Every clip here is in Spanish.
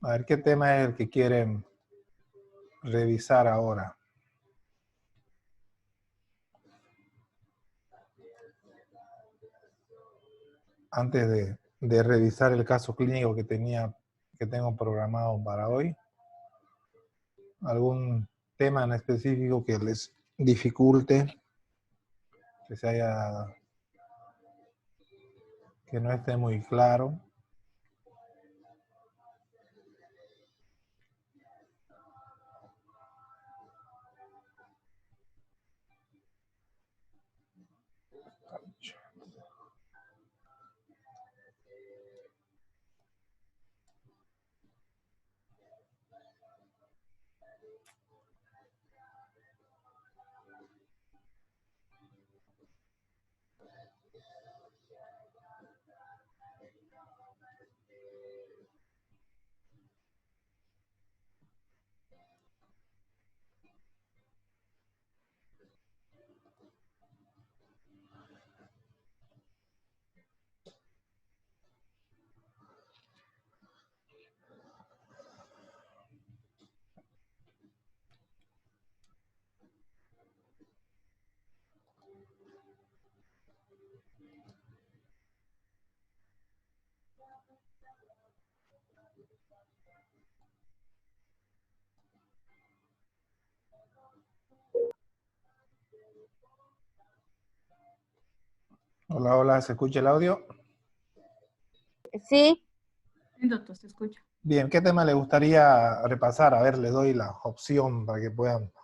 A ver, ¿qué tema es el que quieren revisar ahora? Antes de revisar el caso clínico que tengo programado para hoy. ¿Algún tema en específico que les dificulte? Que no esté muy claro. Hola, hola, ¿se escucha el audio? Sí. Sí, doctor, se escucha. Bien, ¿qué tema le gustaría repasar? A ver, le doy la opción para que podamos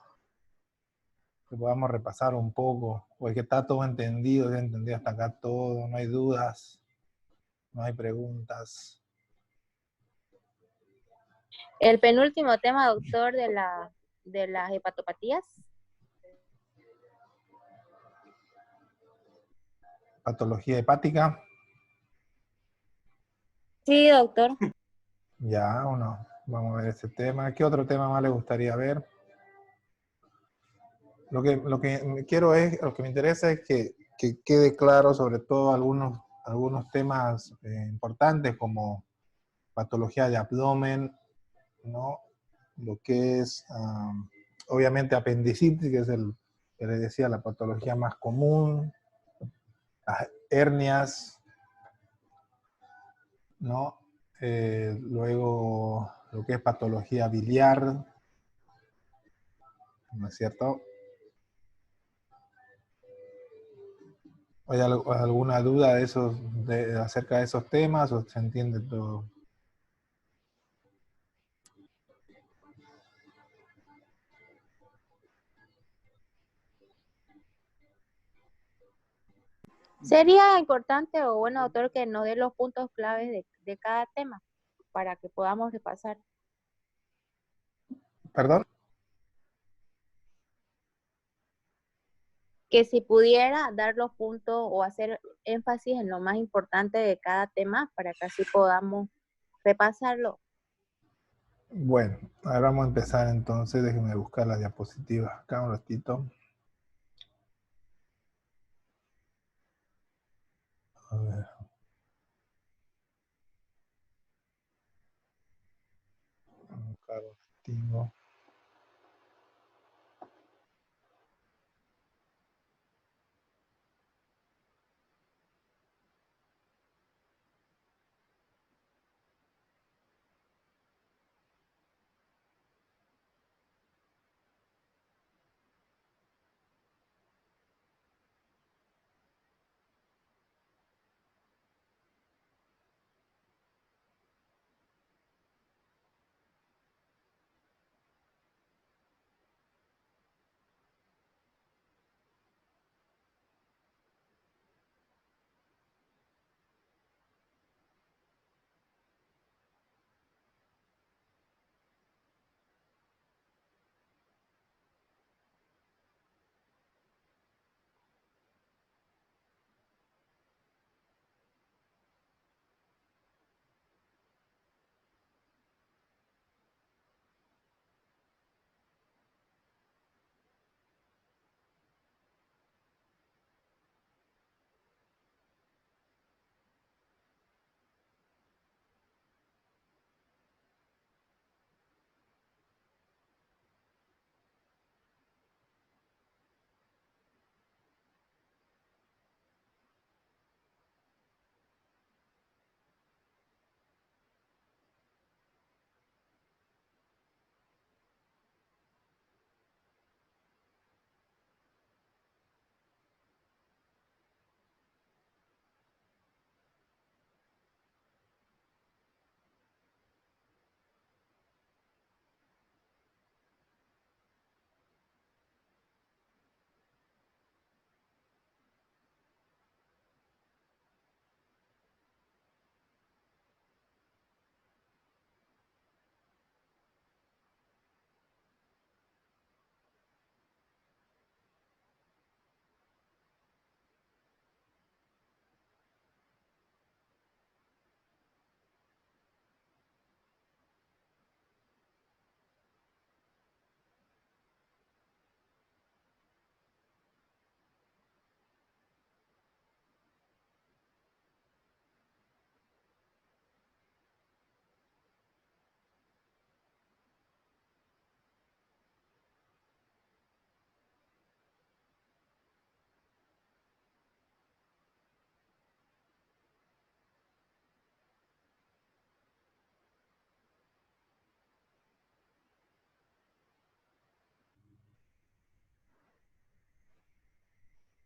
repasar un poco, porque está todo entendido, ya entendí hasta acá todo, no hay dudas, no hay preguntas. El penúltimo tema, doctor, de las hepatopatías. Patología hepática. Sí, doctor. Ya, vamos a ver ese tema. ¿Qué otro tema más le gustaría ver? Lo que quiero lo que me interesa es que quede claro sobre todo algunos temas importantes como patología de abdomen, ¿no? Lo que es, obviamente, apendicitis, que es que les decía, la patología más común, las hernias, ¿no? Luego, lo que es patología biliar, ¿no es cierto? ¿Hay alguna duda acerca de esos temas o se entiende todo? Sería importante o bueno, doctor, que nos dé los puntos claves de cada tema para que podamos repasar. ¿Perdón? Que si pudiera dar los puntos o hacer énfasis en lo más importante de cada tema para que así podamos repasarlo. Bueno, ahora vamos a empezar entonces. Déjenme buscar las diapositivas acá un ratito. A ver. Acá lo tengo.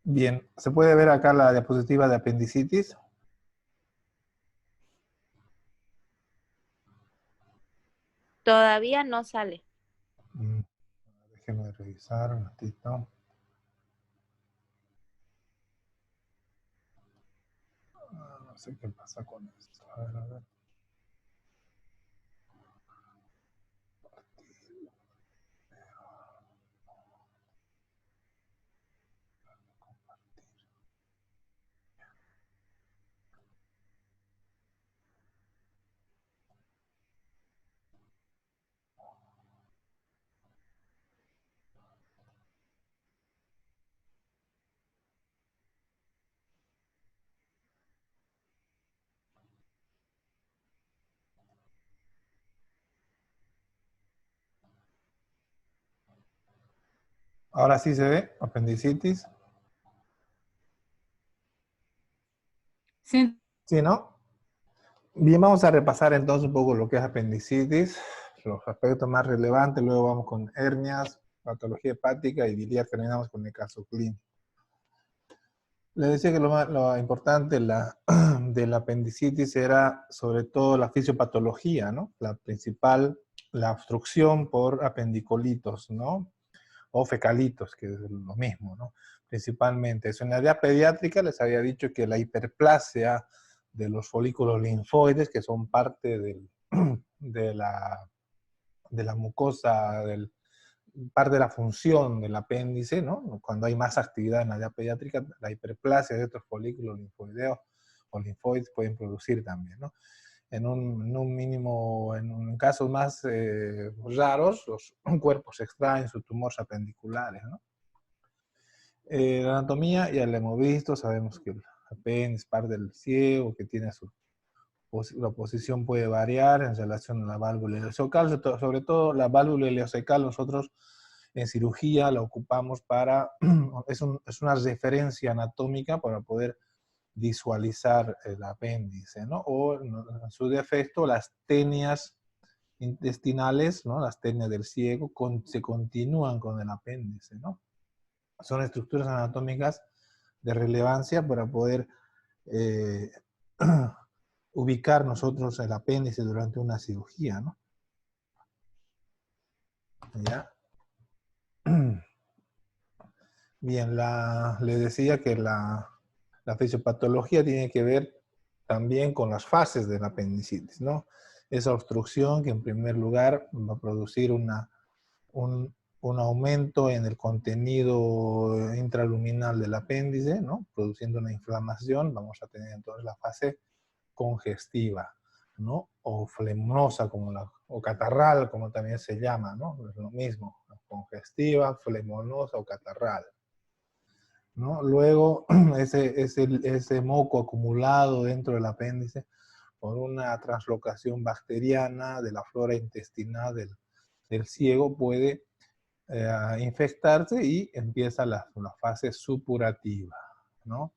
Bien, ¿se puede ver acá la diapositiva de apendicitis? Todavía no sale. Mm, Déjenme revisar un ratito. No sé qué pasa con esto. A ver, a ver. Ahora sí se ve, apendicitis. Sí, ¿Sí, no? Bien, vamos a repasar entonces un poco lo que es apendicitis, los aspectos más relevantes, luego vamos con hernias, patología hepática y biliar, terminamos con el caso clínico. Le decía que lo importante de la apendicitis era sobre todo la fisiopatología, ¿no? La principal, la obstrucción por apendicolitos, ¿no? O fecalitos, que es lo mismo, ¿no? Principalmente. Eso en la edad pediátrica les había dicho que la hiperplasia de los folículos linfoides, que son parte de la mucosa, parte de la función del apéndice, ¿no? Cuando hay más actividad en la edad pediátrica, la hiperplasia de estos folículos linfoideos o linfoides pueden producir también, ¿no? En casos más raros, los cuerpos extraen sus tumores apendiculares, ¿no? La anatomía ya la hemos visto, sabemos que el apéndice, parte del ciego, que tiene la posición puede variar en relación a la válvula ileocecal, sobre todo la válvula ileocecal nosotros en cirugía la ocupamos para, es una referencia anatómica para poder visualizar el apéndice, ¿no? O en su defecto las tenias intestinales, ¿no? Las tenias del ciego se continúan con el apéndice, ¿no? Son estructuras anatómicas de relevancia para poder eh, ubicar nosotros el apéndice durante una cirugía, ¿no? ¿Ya? Bien, le decía que la fisiopatología tiene que ver también con las fases de la apendicitis, ¿no? Esa obstrucción que en primer lugar va a producir un, un aumento en el contenido intraluminal del apéndice, ¿no? Produciendo una inflamación, vamos a tener entonces la fase congestiva, ¿no? O flemosa, o catarral, como también se llama, ¿no? Es lo mismo, congestiva, flemonosa o catarral, ¿no? Luego, ese moco acumulado dentro del apéndice por una translocación bacteriana de la flora intestinal del ciego puede infectarse y empieza la fase supurativa, ¿no?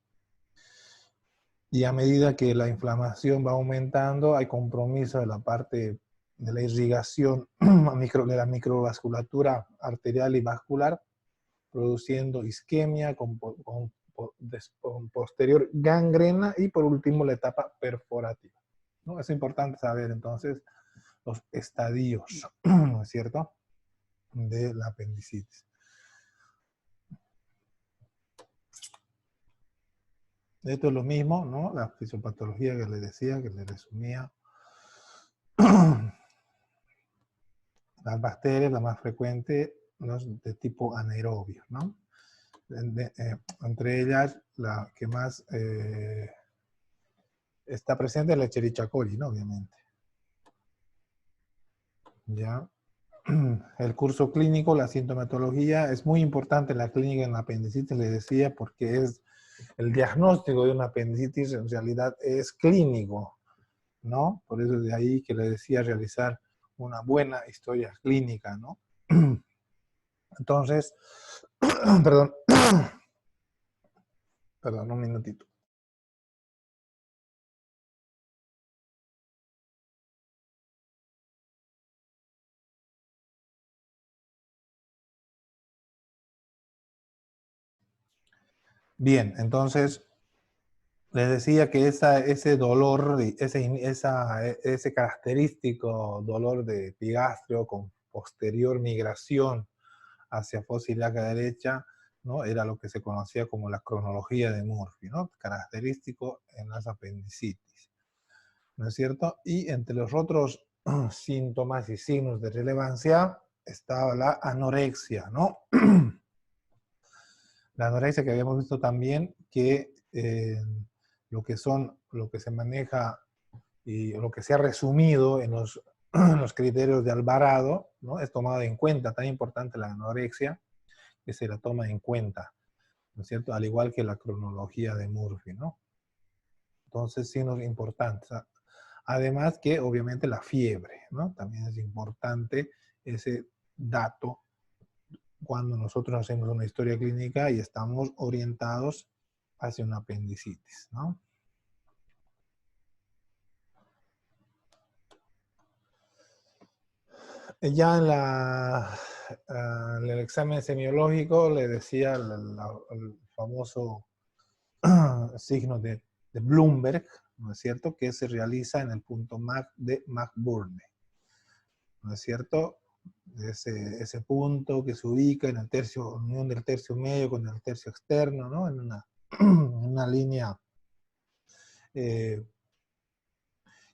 Y a medida que la inflamación va aumentando, hay compromiso de la parte de la irrigación de la microvasculatura arterial y vascular, produciendo isquemia con posterior gangrena y por último la etapa perforativa, ¿no? Es importante saber entonces los estadios, ¿no es cierto?, de la apendicitis. Esto es lo mismo, ¿no? La fisiopatología que les decía, que les resumía. Las bacterias, la más frecuente, los de tipo anaerobio, ¿no? Entre ellas, la que más está presente es la Escherichia coli, ¿no? Obviamente. ¿Ya? El curso clínico, la sintomatología, es muy importante en la clínica en la apendicitis, les decía, porque es el diagnóstico de una apendicitis en realidad es clínico, ¿no? Por eso de ahí que le decía realizar una buena historia clínica, ¿no? Entonces, perdón, perdón, un minutito. Bien, entonces les decía que ese dolor, ese característico dolor de epigastrio con posterior migración hacia fosa ilíaca derecha, ¿no? Era lo que se conocía como la cronología de Murphy, ¿no? Característico en las apendicitis, ¿no es cierto? Y entre los otros síntomas y signos de relevancia estaba la anorexia, ¿no? La anorexia que habíamos visto también que lo que se maneja y lo que se ha resumido en los, los criterios de Alvarado, ¿no? Es tomado en cuenta, tan importante la anorexia, que se la toma en cuenta, ¿no es cierto? Al igual que la cronología de Murphy, ¿no? Entonces, signos importantes. Además que, obviamente, la fiebre, ¿no? También es importante ese dato cuando nosotros hacemos una historia clínica y estamos orientados hacia una apendicitis, ¿no? Ya en el examen semiológico le decía el famoso signo de Bloomberg, ¿no es cierto?, que se realiza en el punto MAC de McBurney, ¿no es cierto? Ese punto que se ubica en el tercio, unión del tercio medio con el tercio externo, ¿no? En una línea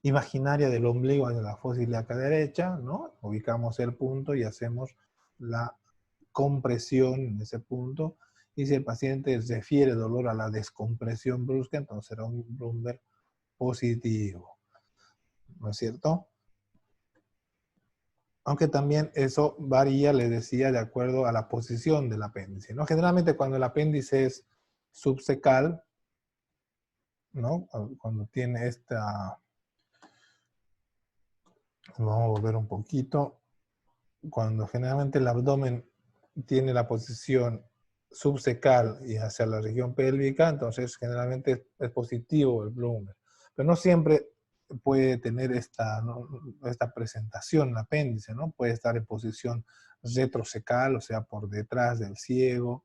imaginaria del ombligo de la fosa ilíaca derecha, ¿no? Ubicamos el punto y hacemos la compresión en ese punto. Y si el paciente refiere dolor a la descompresión brusca, entonces será un Bloomberg positivo, ¿no es cierto? Aunque también eso varía, les decía, de acuerdo a la posición del apéndice, ¿no? Generalmente cuando el apéndice es subsecal, ¿no? Cuando tiene esta... Vamos a volver un poquito. Cuando generalmente el abdomen tiene la posición subsecal y hacia la región pélvica, entonces generalmente es positivo el Bloomberg. Pero no siempre puede tener ¿no? esta presentación el apéndice, ¿no? Puede estar en posición retrocecal, o sea, por detrás del ciego,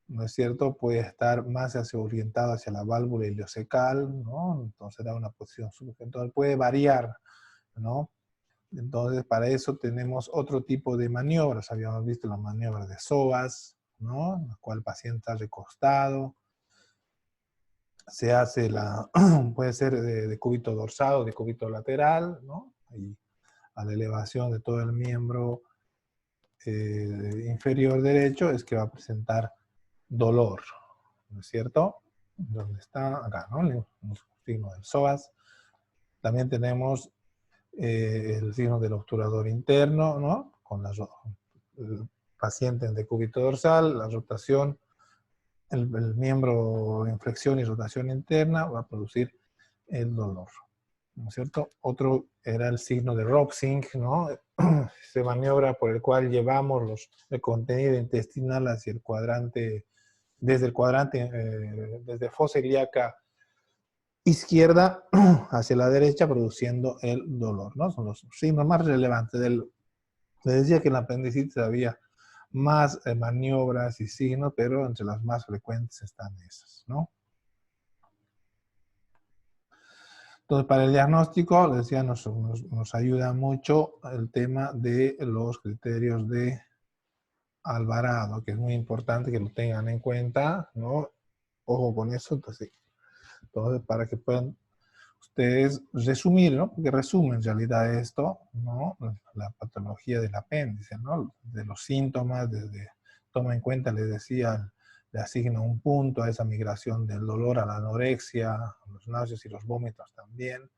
¿no es cierto? Puede estar más orientado hacia la válvula ileocecal, ¿no? Entonces da una posición subsecal. Entonces puede variar, ¿no? Entonces, para eso tenemos otro tipo de maniobras. Habíamos visto la maniobra de psoas, ¿no? En la cual el paciente está recostado. Se hace puede ser de cúbito dorsal o de cúbito lateral, ¿no? Y a la elevación de todo el miembro inferior derecho es que va a presentar dolor, ¿no es cierto? ¿Dónde está? Acá, ¿no? El signo del psoas. También tenemos el signo del obturador interno, ¿no? Con el paciente en decúbito dorsal, la rotación, el miembro en flexión y rotación interna va a producir el dolor, ¿no es cierto? Otro era el signo de Ropsing, ¿no? Se maniobra por el cual llevamos el contenido intestinal hacia el cuadrante, desde fosa ilíaca izquierda hacia la derecha, produciendo el dolor, ¿no? Son los signos más relevantes. Les decía que en la apendicitis había más maniobras y signos, pero entre las más frecuentes están esas, ¿no? Entonces, para el diagnóstico, les decía, nos ayuda mucho el tema de los criterios de Alvarado, que es muy importante que lo tengan en cuenta, ¿no? Ojo con eso, entonces para que puedan ustedes resumir, ¿no? Porque resume en realidad esto, ¿no? La patología del apéndice, ¿no? De los síntomas, toma en cuenta, les decía, le asigna un punto a esa migración del dolor a la anorexia, a los náuseas y los vómitos también,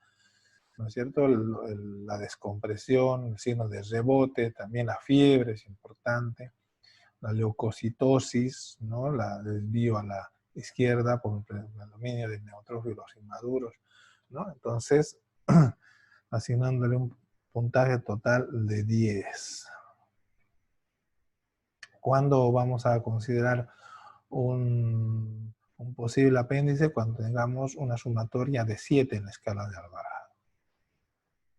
¿no es cierto? La descompresión, el signo de rebote, también la fiebre es importante, la leucocitosis, ¿no? El desvío a la izquierda por el dominio de neutrófilos inmaduros, ¿no? Entonces, asignándole un puntaje total de 10. ¿Cuándo vamos a considerar un posible apéndice? Cuando tengamos una sumatoria de 7 en la escala de Alvarado,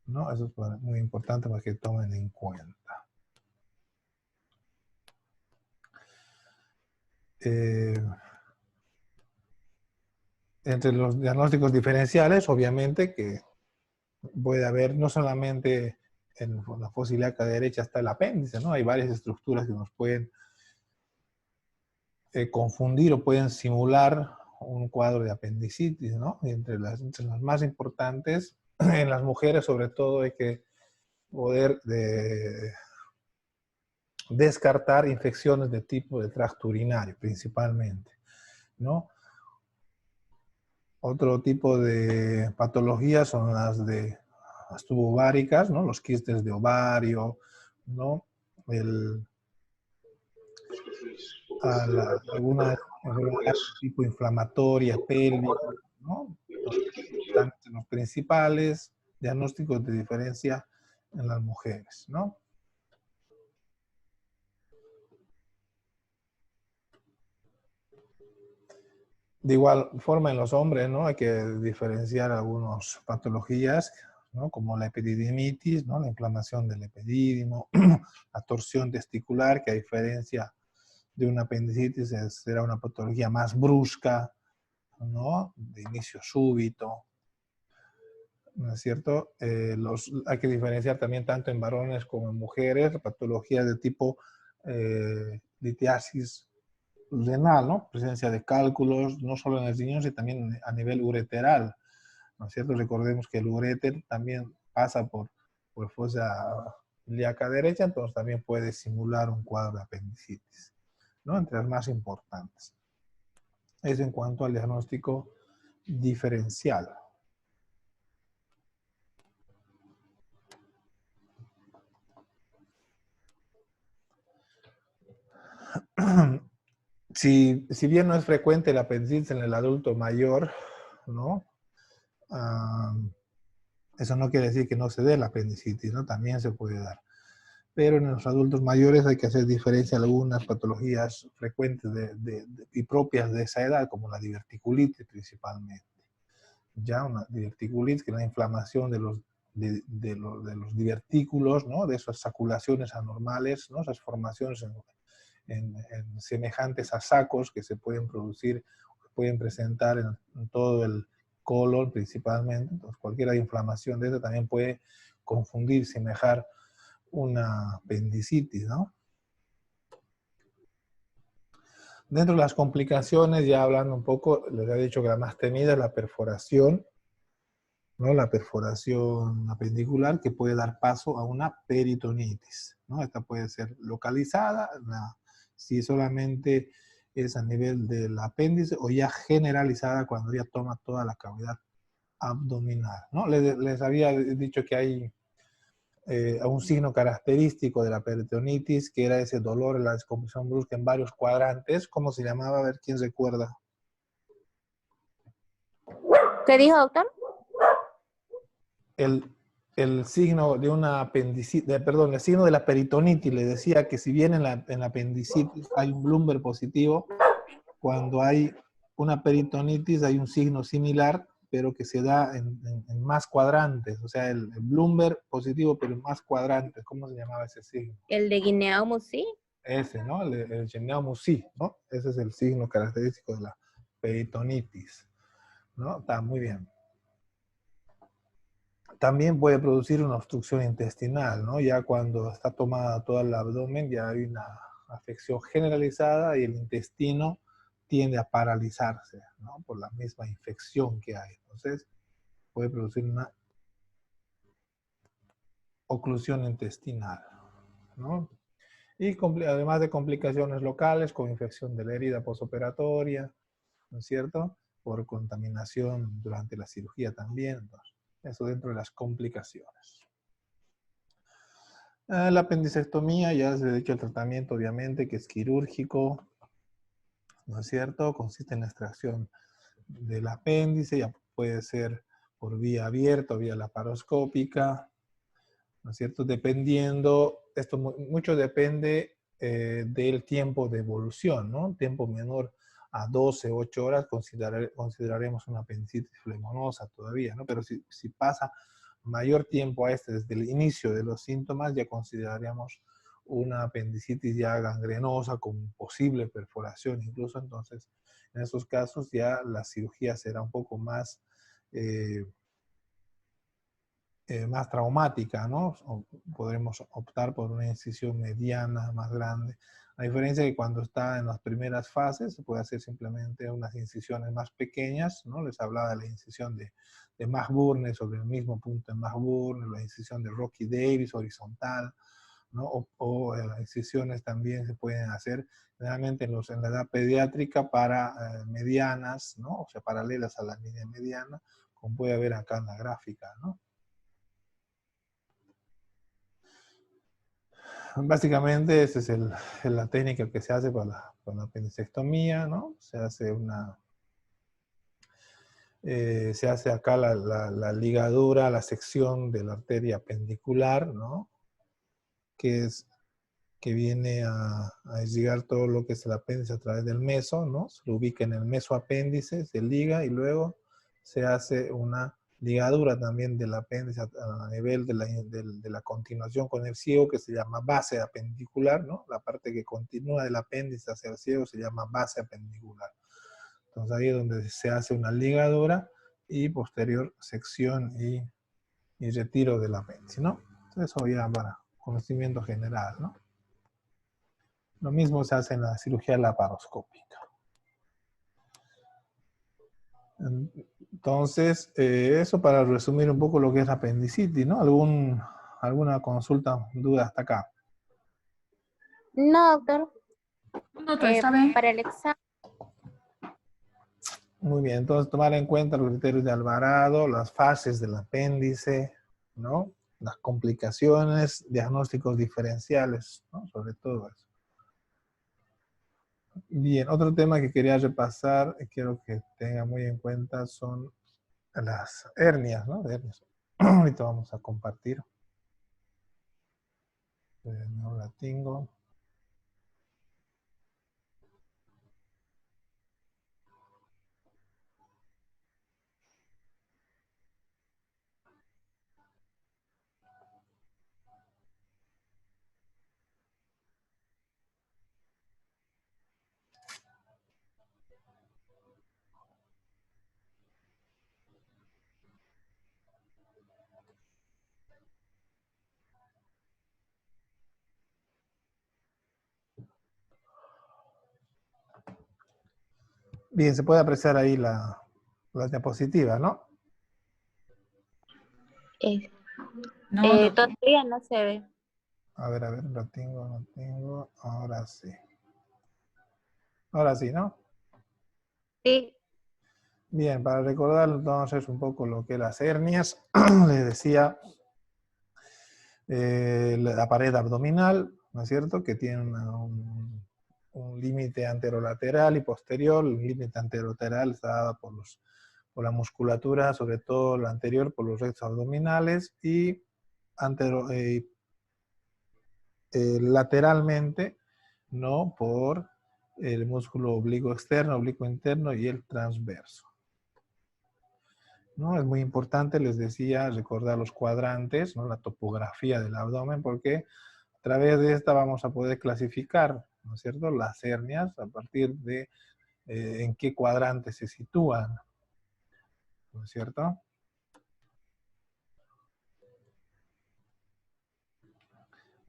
¿no? Eso es muy importante para que tomen en cuenta. entre los diagnósticos diferenciales, obviamente que puede haber no solamente en la fosa ilíaca derecha está el apéndice, ¿no? Hay varias estructuras que nos pueden confundir o pueden simular un cuadro de apendicitis, ¿no? Y entre las más importantes, en las mujeres sobre todo hay que poder descartar infecciones de tipo de tracto urinario principalmente, ¿no? Otro tipo de patologías son las tubováricas, ¿no? Los quistes de ovario, ¿no? Alguna enfermedad tipo inflamatoria, pélvica, ¿no? Están entre los principales diagnósticos de diferencia en las mujeres, ¿no? De igual forma en los hombres, ¿no? Hay que diferenciar algunas patologías, ¿no? Como la epididimitis, ¿no? La inflamación del epidídimo, la torsión testicular, que a diferencia de una apendicitis será una patología más brusca, ¿no? De inicio súbito, ¿no es cierto? Hay que diferenciar también tanto en varones como en mujeres, patologías de tipo litiasis renal, ¿no? Presencia de cálculos, no solo en el riñón, sino también a nivel ureteral, ¿no es cierto? Recordemos que el uréter también pasa por fosa ilíaca derecha, entonces también puede simular un cuadro de apendicitis, ¿no? Entre las más importantes. Eso en cuanto al diagnóstico diferencial. Si bien no es frecuente la apendicitis en el adulto mayor, ¿no? Eso no quiere decir que no se dé la apendicitis, ¿no? También se puede dar. Pero en los adultos mayores hay que hacer diferencia a algunas patologías frecuentes y propias de esa edad, como la diverticulitis principalmente. Ya una diverticulitis, que es la inflamación de los divertículos, ¿no? De esas saculaciones anormales, ¿no? Esas formaciones en semejantes a sacos que se pueden producir, pueden presentar en todo el colon principalmente. Entonces, cualquier inflamación de eso también puede confundir, semejar una apendicitis, ¿no? Dentro de las complicaciones, ya hablando un poco, les he dicho que la más temida es la perforación, ¿no? La perforación apendicular, que puede dar paso a una peritonitis, ¿no? Esta puede ser localizada, si solamente es a nivel del apéndice, o ya generalizada cuando ya toma toda la cavidad abdominal, ¿no? Les había dicho que hay un signo característico de la peritonitis, que era ese dolor, la descompresión brusca en varios cuadrantes. ¿Cómo se llamaba? A ver quién recuerda. ¿Qué dijo, doctor? El signo de una apendicitis, perdón, el signo de la peritonitis, le decía que si bien en la apendicitis hay un Blumberg positivo, cuando hay una peritonitis hay un signo similar, pero que se da en más cuadrantes, o sea, el Blumberg positivo, pero en más cuadrantes. ¿Cómo se llamaba ese signo? El de Guinea-Musi. Ese, ¿no? El Guinea-Musi, ¿no? Ese es el signo característico de la peritonitis, ¿no? Está muy bien. También puede producir una obstrucción intestinal, ¿no? Ya cuando está tomada todo el abdomen, ya hay una afección generalizada y el intestino tiende a paralizarse, ¿no? Por la misma infección que hay. Entonces, puede producir una oclusión intestinal, ¿no? Y además de complicaciones locales, con infección de la herida postoperatoria, ¿no es cierto? Por contaminación durante la cirugía también. Entonces, eso dentro de las complicaciones. La apendicectomía, ya se ha dicho el tratamiento, obviamente, que es quirúrgico, ¿no es cierto? Consiste en la extracción del apéndice, ya puede ser por vía abierta o vía laparoscópica, ¿no es cierto? Dependiendo, esto mucho depende del tiempo de evolución, ¿no? Tiempo menor a 12, 8 horas consideraremos una apendicitis flemonosa todavía, ¿no? Pero si pasa mayor tiempo a desde el inicio de los síntomas, ya consideraríamos una apendicitis ya gangrenosa con posible perforación incluso, entonces En esos casos ya la cirugía será un poco más, más traumática, ¿no? O podremos optar por una incisión mediana, más grande. A diferencia de que cuando está en las primeras fases, se puede hacer simplemente unas incisiones más pequeñas, ¿no? Les hablaba de la incisión de McBurney sobre el mismo punto de McBurney, la incisión de Rocky Davis horizontal, ¿no? Las incisiones también se pueden hacer generalmente en la edad pediátrica para medianas, ¿no? O sea, paralelas a la línea mediana, como puede ver acá en la gráfica, ¿no? Básicamente esa es la técnica que se hace para la apendicectomía, ¿no? Se hace se hace acá la ligadura, la sección de la arteria apendicular, ¿no? Que viene a irrigar todo lo que es el apéndice a través del meso, ¿no? Se lo ubica en el mesoapéndice, se liga y luego se hace una ligadura también del apéndice a nivel de la continuación con el ciego, que se llama base apendicular, ¿no? La parte que continúa del apéndice hacia el ciego se llama base apendicular. Entonces ahí es donde se hace una ligadura y posterior sección y retiro del apéndice, ¿no? Entonces eso ya para conocimiento general, ¿no? Lo mismo se hace en la cirugía laparoscópica. Entonces, eso para resumir un poco lo que es la apendicitis, ¿no? ¿Alguna consulta, duda hasta acá? No, doctor. No, doctor, está bien. Para el examen. Muy bien, entonces tomar en cuenta los criterios de Alvarado, las fases del apéndice, ¿no? Las complicaciones, diagnósticos diferenciales, ¿no? Sobre todo eso. Bien, otro tema que quería repasar, y quiero que tenga muy en cuenta, son las hernias, ¿no? Hernias. Ahorita vamos a compartir. No la tengo. Bien, se puede apreciar ahí la diapositiva, ¿no? No, doctor. Todavía no se ve. A ver, lo tengo. Ahora sí. Ahora sí, ¿no? Sí. Bien, para recordar entonces un poco lo que las hernias, les decía, la pared abdominal, ¿no es cierto? Que tiene un límite anterolateral y posterior. El límite anterolateral está dado por la musculatura, sobre todo la anterior por los rectos abdominales, y lateralmente, ¿no? Por el músculo oblicuo externo, oblicuo interno y el transverso, ¿no? Es muy importante, les decía, recordar los cuadrantes, ¿no? La topografía del abdomen, porque a través de esta vamos a poder clasificar, ¿no es cierto?, las hernias a partir de en qué cuadrante se sitúan, ¿no es cierto?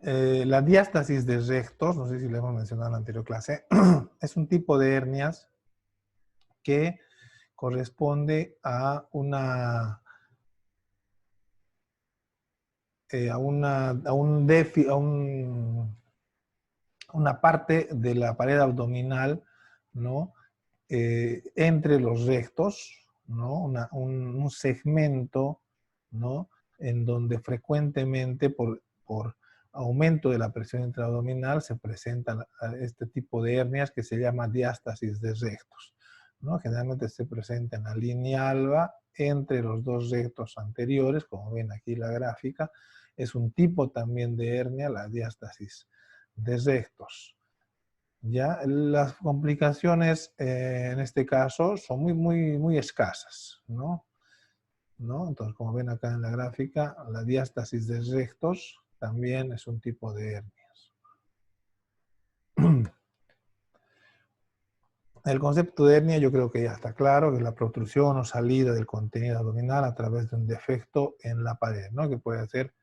La diástasis de rectos, no sé si le hemos mencionado en la anterior clase, es un tipo de hernias que corresponde a una una parte de la pared abdominal, ¿no? Entre los rectos, ¿no? Un segmento, ¿no? En donde frecuentemente por aumento de la presión intraabdominal se presentan este tipo de hernias que se llama diástasis de rectos, ¿no? Generalmente se presenta en la línea alba entre los dos rectos anteriores, como ven aquí la gráfica. Es un tipo también de hernia, la diástasis de rectos. Ya, las complicaciones en este caso son muy escasas, ¿no? Entonces, como ven acá en la gráfica, la diástasis de rectos también es un tipo de hernias. El concepto de hernia yo creo que ya está claro, que es la protrusión o salida del contenido abdominal a través de un defecto en la pared, ¿no? Que puede ser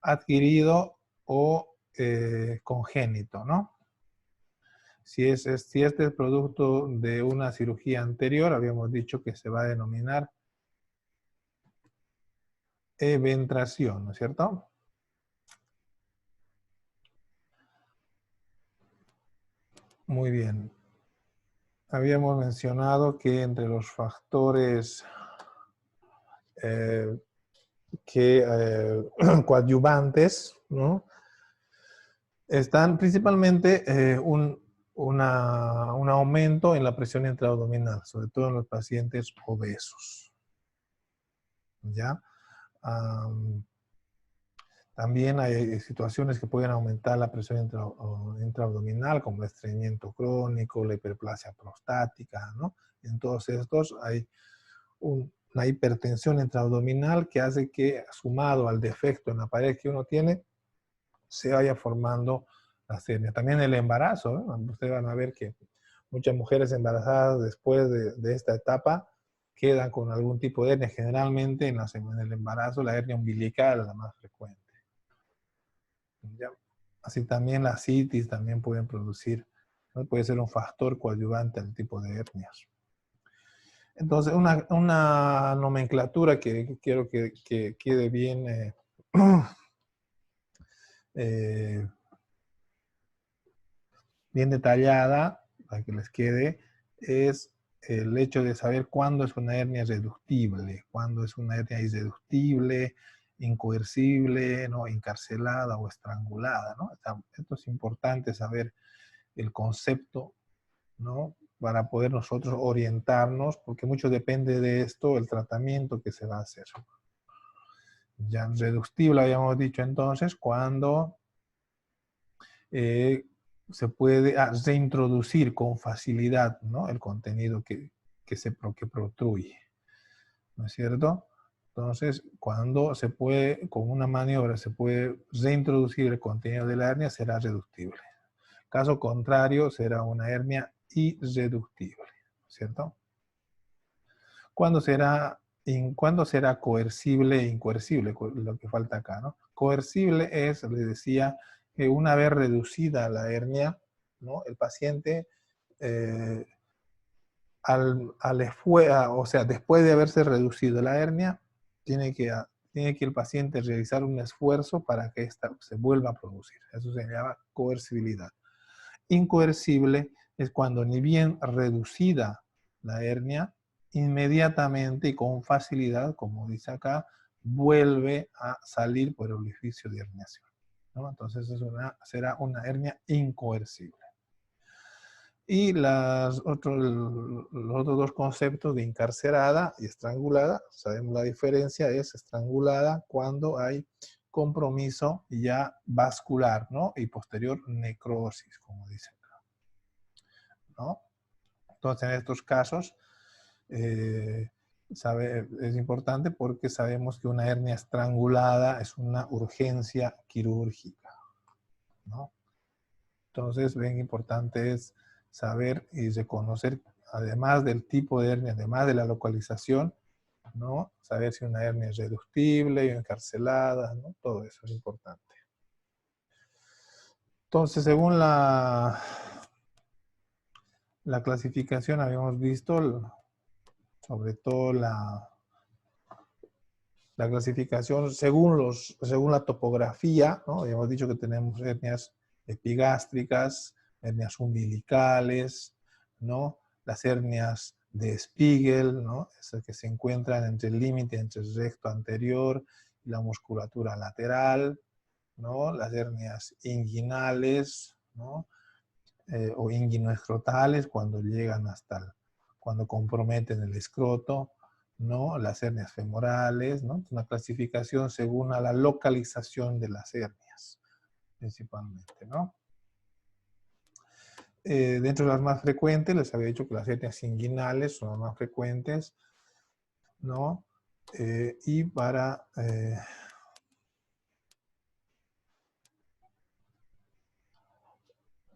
adquirido o congénito, ¿no? Si este es producto de una cirugía anterior, habíamos dicho que se va a denominar eventración, ¿no es cierto? Muy bien. Habíamos mencionado que entre los factores coadyuvantes, ¿no? Están principalmente un aumento en la presión intraabdominal, sobre todo en los pacientes obesos. ¿Ya? También hay situaciones que pueden aumentar la presión intraabdominal, como el estreñimiento crónico, la hiperplasia prostática, ¿no? En todos estos hay una hipertensión intraabdominal que hace que, sumado al defecto en la pared que uno tiene, se vaya formando las hernias. También el embarazo, ¿eh? Ustedes van a ver que muchas mujeres embarazadas después de esta etapa quedan con algún tipo de hernia. Generalmente en el embarazo la hernia umbilical es la más frecuente. ¿Ya? Así también la citis también pueden producir, ¿no? Puede ser un factor coadyuvante al tipo de hernias. Entonces, una nomenclatura que quiero que quede bien bien detallada, para que les quede, es el hecho de saber cuándo es una hernia reductible, cuándo es una hernia irreductible, incoercible, ¿no? Encarcelada o estrangulada, ¿no? Esto es importante saber el concepto, ¿no? Para poder nosotros orientarnos, porque mucho depende de esto el tratamiento que se va a hacer. Ya reductible habíamos dicho entonces cuando se puede reintroducir con facilidad, ¿no? El contenido que protruye, ¿no es cierto? Entonces, cuando se puede, con una maniobra, se puede reintroducir el contenido de la hernia, será reductible. Caso contrario, será una hernia irreductible, ¿no es cierto? ¿Cuándo será coercible e incoercible? Lo que falta acá, ¿no? Coercible es, les decía, que una vez reducida la hernia, ¿no? El paciente, o sea, después de haberse reducido la hernia, tiene que el paciente realizar un esfuerzo para que ésta se vuelva a producir. Eso se llama coercibilidad. Incoercible es cuando ni bien reducida la hernia, inmediatamente y con facilidad, como dice acá, vuelve a salir por el orificio de herniación, ¿no? Entonces será una hernia incoercible. Y los otros dos conceptos de encarcelada y estrangulada, sabemos la diferencia, es estrangulada cuando hay compromiso ya vascular, ¿no? Y posterior necrosis, como dicen, ¿no? Entonces, en estos casos, es importante porque sabemos que una hernia estrangulada es una urgencia quirúrgica, ¿no? Entonces, bien importante es saber y reconocer, además del tipo de hernia, además de la localización, ¿no? Saber si una hernia es reductible, encarcelada, ¿no? Todo eso es importante. Entonces, según la clasificación, habíamos visto sobre todo la clasificación según la topografía, ¿no? Habíamos dicho que tenemos hernias epigástricas, hernias umbilicales, ¿no? Las hernias de Spiegel, ¿no? Esas que se encuentran entre el límite entre el recto anterior y la musculatura lateral, ¿no? Las hernias inguinales, ¿no? O inguinoescrotales cuando llegan cuando comprometen el escroto, ¿no? Las hernias femorales, ¿no? Una clasificación según a la localización de las hernias, principalmente, ¿no? Dentro de las más frecuentes, les había dicho que las hernias inguinales son las más frecuentes, ¿no? Y para...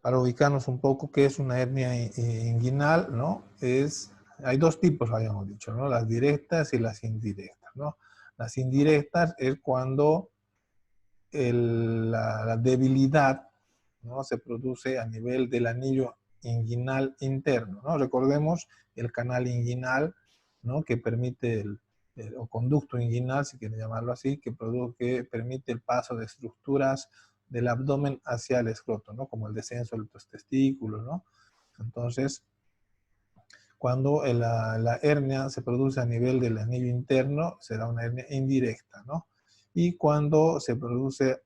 para ubicarnos un poco qué es una hernia inguinal, ¿no? Hay dos tipos, habíamos dicho, ¿no? Las directas y las indirectas, ¿no? Las indirectas es cuando la debilidad, ¿no?, se produce a nivel del anillo inguinal interno, ¿no? Recordemos el canal inguinal, ¿no?, que permite o conducto inguinal, si quieren llamarlo así, que permite el paso de estructuras del abdomen hacia el escroto, ¿no?, como el descenso de los testículos, ¿no? Entonces, cuando la hernia se produce a nivel del anillo interno, será una hernia indirecta, ¿no? Y cuando se produce,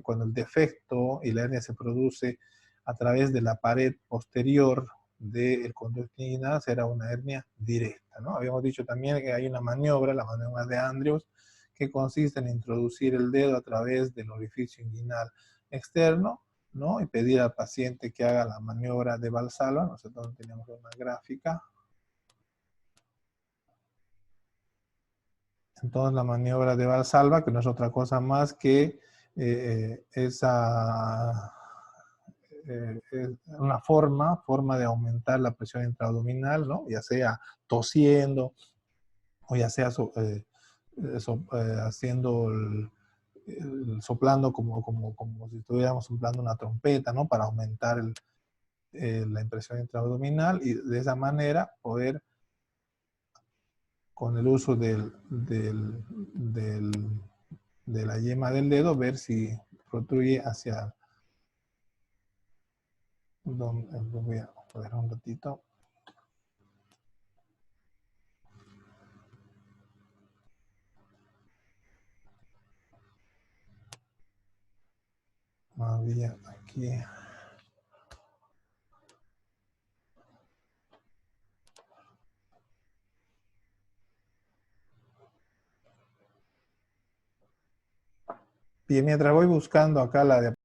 cuando el defecto y la hernia se produce a través de la pared posterior del conducto inguinal, será una hernia directa, ¿no? Habíamos dicho también que hay una maniobra, la maniobra de Andrews, que consiste en introducir el dedo a través del orificio inguinal externo, ¿no?, y pedir al paciente que haga la maniobra de Valsalva. Nosotros tenemos una gráfica. Entonces la maniobra de Valsalva, que no es otra cosa más que una forma de aumentar la presión intraabdominal, ¿no?, ya sea tosiendo o ya sea haciendo soplando como si estuviéramos soplando una trompeta, ¿no?, para aumentar la impresión intraabdominal y de esa manera poder, con el uso de la yema del dedo, ver si protruye hacia... Voy a poner un ratito. Había aquí... Bien, mientras voy buscando acá la